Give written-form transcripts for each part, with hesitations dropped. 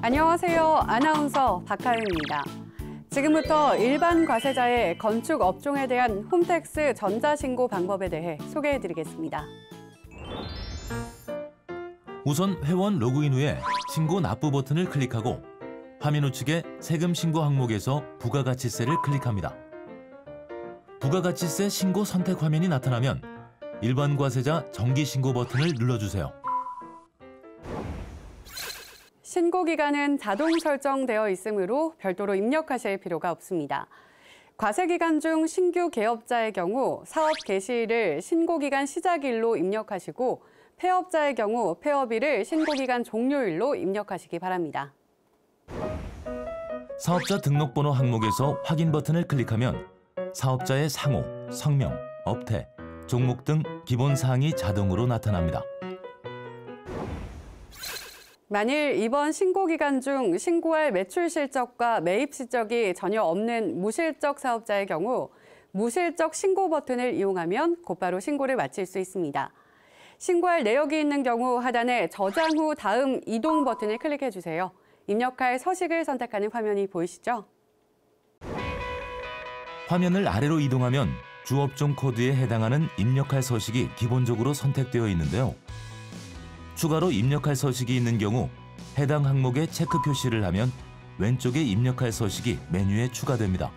안녕하세요. 아나운서 박하윤입니다. 지금부터 일반 과세자의 건축 업종에 대한 홈택스 전자신고 방법에 대해 소개해드리겠습니다. 우선 회원 로그인 후에 신고 납부 버튼을 클릭하고 화면 우측에 세금 신고 항목에서 부가가치세를 클릭합니다. 부가가치세 신고 선택 화면이 나타나면 일반 과세자 정기 신고 버튼을 눌러주세요. 신고 기간은 자동 설정되어 있으므로 별도로 입력하실 필요가 없습니다. 과세 기간 중 신규 개업자의 경우 사업 개시일을 신고 기간 시작일로 입력하시고 폐업자의 경우 폐업일을 신고 기간 종료일로 입력하시기 바랍니다. 사업자 등록번호 항목에서 확인 버튼을 클릭하면 사업자의 상호, 성명, 업태, 종목 등 기본 사항이 자동으로 나타납니다. 만일 이번 신고 기간 중 신고할 매출 실적과 매입 실적이 전혀 없는 무실적 사업자의 경우 무실적 신고 버튼을 이용하면 곧바로 신고를 마칠 수 있습니다. 신고할 내역이 있는 경우 하단에 저장 후 다음 이동 버튼을 클릭해 주세요. 입력할 서식을 선택하는 화면이 보이시죠? 화면을 아래로 이동하면 주업종 코드에 해당하는 입력할 서식이 기본적으로 선택되어 있는데요. 추가로 입력할 서식이 있는 경우 해당 항목에 체크 표시를 하면 왼쪽에 입력할 서식이 메뉴에 추가됩니다.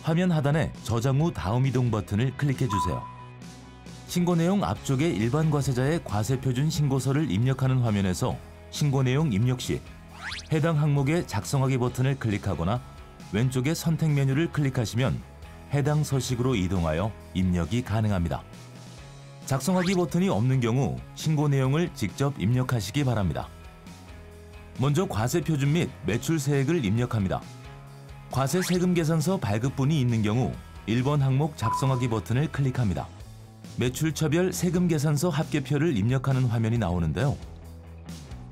화면 하단에 저장 후 다음 이동 버튼을 클릭해 주세요. 신고 내용 앞쪽에 일반 과세자의 과세표준 신고서를 입력하는 화면에서 신고 내용 입력 시 해당 항목에 작성하기 버튼을 클릭하거나 왼쪽에 선택 메뉴를 클릭하시면 해당 서식으로 이동하여 입력이 가능합니다. 작성하기 버튼이 없는 경우 신고 내용을 직접 입력하시기 바랍니다. 먼저 과세표준 및 매출세액을 입력합니다. 과세 세금 계산서 발급분이 있는 경우 1번 항목 작성하기 버튼을 클릭합니다. 매출처별 세금 계산서 합계표를 입력하는 화면이 나오는데요.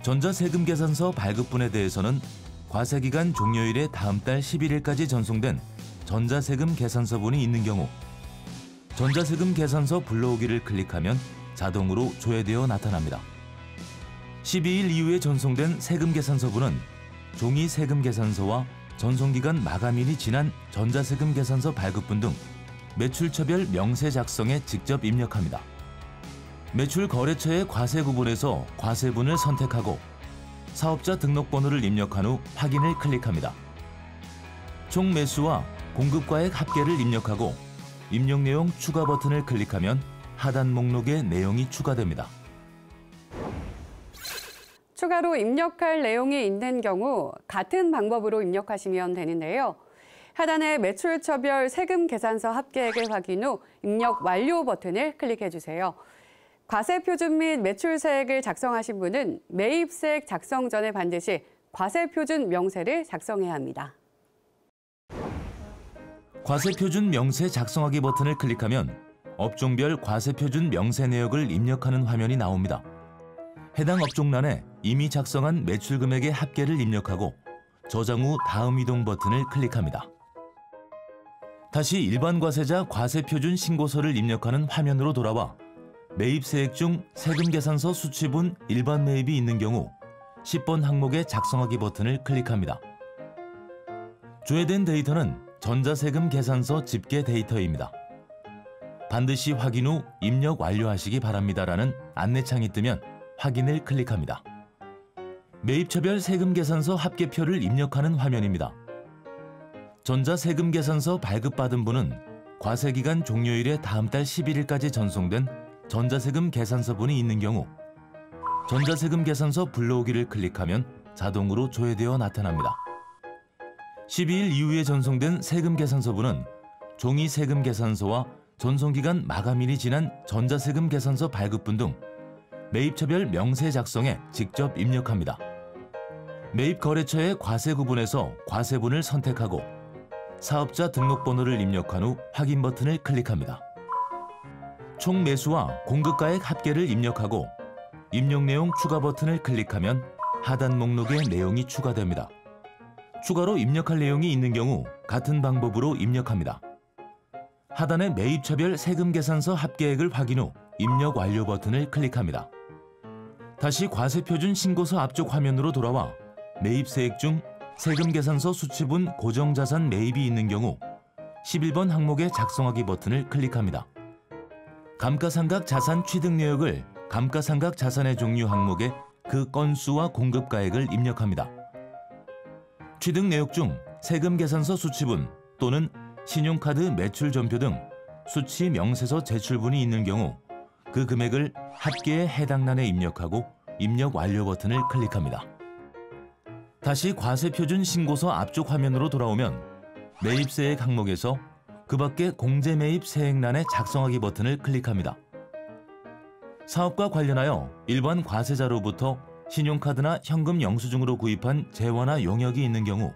전자세금 계산서 발급분에 대해서는 과세기간 종료일의 다음 달 11일까지 전송된 전자세금 계산서분이 있는 경우 전자세금 계산서 불러오기를 클릭하면 자동으로 조회되어 나타납니다. 12일 이후에 전송된 세금 계산서분은 종이 세금 계산서와 전송기간 마감일이 지난 전자세금 계산서 발급분 등 매출처별 명세 작성에 직접 입력합니다. 매출 거래처의 과세 구분에서 과세분을 선택하고 사업자 등록번호를 입력한 후 확인을 클릭합니다. 총 매수와 공급가액 합계를 입력하고 입력 내용 추가 버튼을 클릭하면 하단 목록에 내용이 추가됩니다. 추가로 입력할 내용이 있는 경우 같은 방법으로 입력하시면 되는데요. 하단의 매출처별 세금 계산서 합계액을 확인 후 입력 완료 버튼을 클릭해 주세요. 과세표준 및 매출세액을 작성하신 분은 매입세액 작성 전에 반드시 과세표준 명세를 작성해야 합니다. 과세표준 명세 작성하기 버튼을 클릭하면 업종별 과세표준 명세 내역을 입력하는 화면이 나옵니다. 해당 업종란에 이미 작성한 매출 금액의 합계를 입력하고 저장 후 다음 이동 버튼을 클릭합니다. 다시 일반 과세자 과세표준 신고서를 입력하는 화면으로 돌아와 매입세액 중 세금 계산서 수취분 일반 매입이 있는 경우 10번 항목의 작성하기 버튼을 클릭합니다. 조회된 데이터는 전자세금 계산서 집계 데이터입니다. 반드시 확인 후 입력 완료하시기 바랍니다라는 안내창이 뜨면 확인을 클릭합니다. 매입처별 세금 계산서 합계표를 입력하는 화면입니다. 전자세금 계산서 발급받은 분은 과세기간 종료일의 다음 달 11일까지 전송된 전자세금 계산서분이 있는 경우 전자세금 계산서 불러오기를 클릭하면 자동으로 조회되어 나타납니다. 12일 이후에 전송된 세금 계산서분은 종이 세금 계산서와 전송기간 마감일이 지난 전자세금 계산서 발급분 등 매입처별 명세 작성에 직접 입력합니다. 매입 거래처의 과세 구분에서 과세분을 선택하고 사업자 등록번호를 입력한 후 확인 버튼을 클릭합니다. 총 매수와 공급가액 합계를 입력하고 입력 내용 추가 버튼을 클릭하면 하단 목록에 내용이 추가됩니다. 추가로 입력할 내용이 있는 경우 같은 방법으로 입력합니다. 하단의 매입차별 세금계산서 합계액을 확인 후 입력 완료 버튼을 클릭합니다. 다시 과세표준 신고서 앞쪽 화면으로 돌아와 매입세액 중 세금계산서 수취분 고정자산 매입이 있는 경우 11번 항목의 작성하기 버튼을 클릭합니다. 감가상각 자산 취득 내역을 감가상각 자산의 종류 항목에 그 건수와 공급가액을 입력합니다. 취득 내역 중 세금계산서 수취분 또는 신용카드 매출전표 등 수취 명세서 제출분이 있는 경우 그 금액을 합계의 해당 란에 입력하고 입력 완료 버튼을 클릭합니다. 다시 과세표준 신고서 앞쪽 화면으로 돌아오면 매입세액 항목에서 그 밖에 공제매입 세액란의 작성하기 버튼을 클릭합니다. 사업과 관련하여 일반 과세자로부터 신용카드나 현금 영수증으로 구입한 재화나 용역이 있는 경우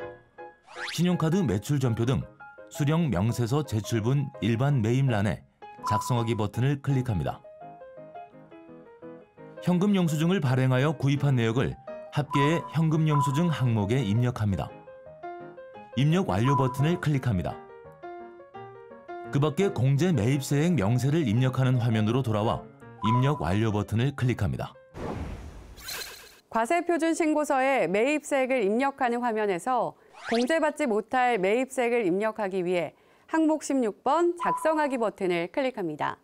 신용카드 매출전표 등 수령 명세서 제출분 일반 매입란에 작성하기 버튼을 클릭합니다. 현금 영수증을 발행하여 구입한 내역을 합계의 현금 영수증 항목에 입력합니다. 입력 완료 버튼을 클릭합니다. 그 밖에 공제 매입세액 명세를 입력하는 화면으로 돌아와 입력 완료 버튼을 클릭합니다. 과세표준 신고서에 매입세액을 입력하는 화면에서 공제받지 못할 매입세액을 입력하기 위해 항목 16번 작성하기 버튼을 클릭합니다.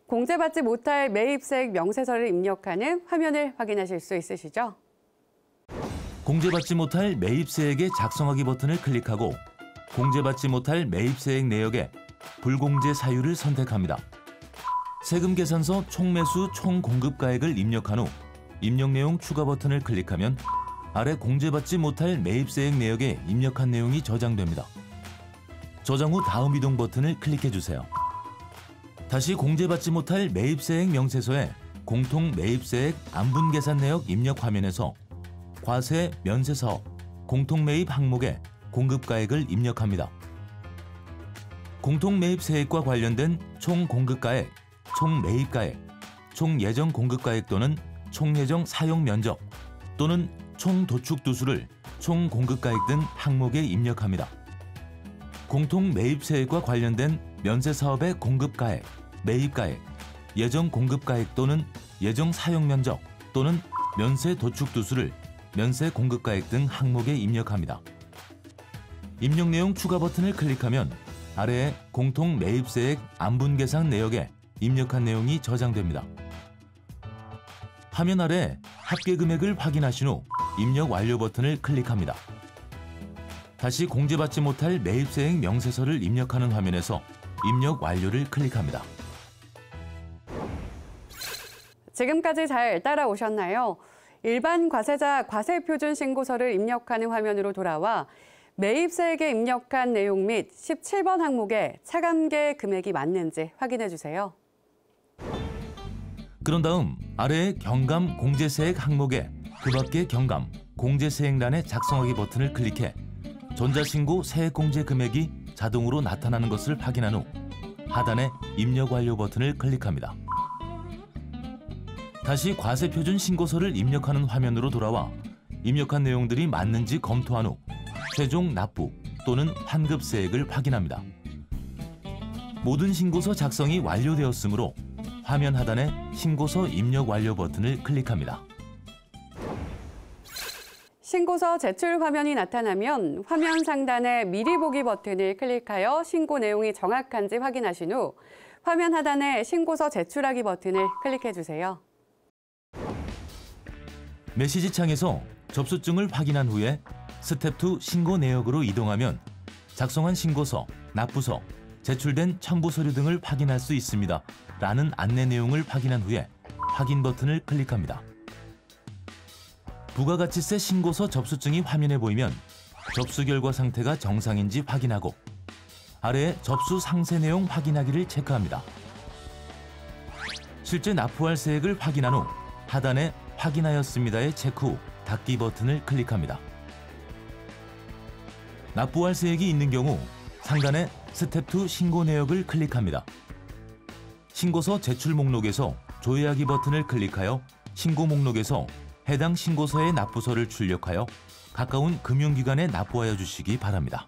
공제받지 못할 매입세액 명세서를 입력하는 화면을 확인하실 수 있으시죠? 공제받지 못할 매입세액의 작성하기 버튼을 클릭하고 공제받지 못할 매입세액 내역에 불공제 사유를 선택합니다. 세금계산서 총매수 총공급가액을 입력한 후 입력 내용 추가 버튼을 클릭하면 아래 공제받지 못할 매입세액 내역에 입력한 내용이 저장됩니다. 저장 후 다음 이동 버튼을 클릭해주세요. 다시 공제받지 못할 매입세액 명세서에 공통 매입세액 안분계산 내역 입력 화면에서 과세 면세사업 공통매입 항목에 공급가액을 입력합니다. 공통매입세액과 관련된 총공급가액, 총매입가액, 총예정 공급가액 또는 총예정 사용 면적 또는 총도축두수를 총공급가액 등 항목에 입력합니다. 공통매입세액과 관련된 면세사업의 공급가액, 매입가액, 예정 공급가액 또는 예정 사용 면적 또는 면세 도축두수를 면세 공급가액 등 항목에 입력합니다. 입력 내용 추가 버튼을 클릭하면 아래에 공통 매입세액 안분계산 내역에 입력한 내용이 저장됩니다. 화면 아래 합계 금액을 확인하신 후 입력 완료 버튼을 클릭합니다. 다시 공제받지 못할 매입세액 명세서를 입력하는 화면에서 입력 완료를 클릭합니다. 지금까지 잘 따라오셨나요? 일반 과세자 과세표준 신고서를 입력하는 화면으로 돌아와 매입세액에 입력한 내용 및 17번 항목에 차감계 금액이 맞는지 확인해 주세요. 그런 다음 아래의 경감 공제세액 항목에 그 밖의 경감 공제세액란에 작성하기 버튼을 클릭해 전자신고 세액공제 금액이 자동으로 나타나는 것을 확인한 후 하단의 입력 완료 버튼을 클릭합니다. 다시 과세표준 신고서를 입력하는 화면으로 돌아와 입력한 내용들이 맞는지 검토한 후 최종 납부 또는 환급세액을 확인합니다. 모든 신고서 작성이 완료되었으므로 화면 하단의 신고서 입력 완료 버튼을 클릭합니다. 신고서 제출 화면이 나타나면 화면 상단의 미리 보기 버튼을 클릭하여 신고 내용이 정확한지 확인하신 후 화면 하단의 신고서 제출하기 버튼을 클릭해 주세요. 메시지 창에서 접수증을 확인한 후에 스텝 2 신고 내역으로 이동하면 작성한 신고서, 납부서, 제출된 첨부 서류 등을 확인할 수 있습니다. 라는 안내 내용을 확인한 후에 확인 버튼을 클릭합니다. 부가가치세 신고서 접수증이 화면에 보이면 접수 결과 상태가 정상인지 확인하고 아래에 접수 상세 내용 확인하기를 체크합니다. 실제 납부할 세액을 확인한 후 하단에 확인하였습니다의 체크 후 닫기 버튼을 클릭합니다. 납부할 세액이 있는 경우 상단의 스텝 2 신고 내역을 클릭합니다. 신고서 제출 목록에서 조회하기 버튼을 클릭하여 신고 목록에서 해당 신고서의 납부서를 출력하여 가까운 금융기관에 납부하여 주시기 바랍니다.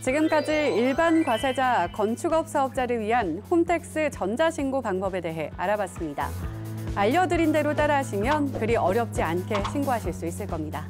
지금까지 일반 과세자, 건축업 사업자를 위한 홈택스 전자신고 방법에 대해 알아봤습니다. 알려드린 대로 따라하시면 그리 어렵지 않게 신고하실 수 있을 겁니다.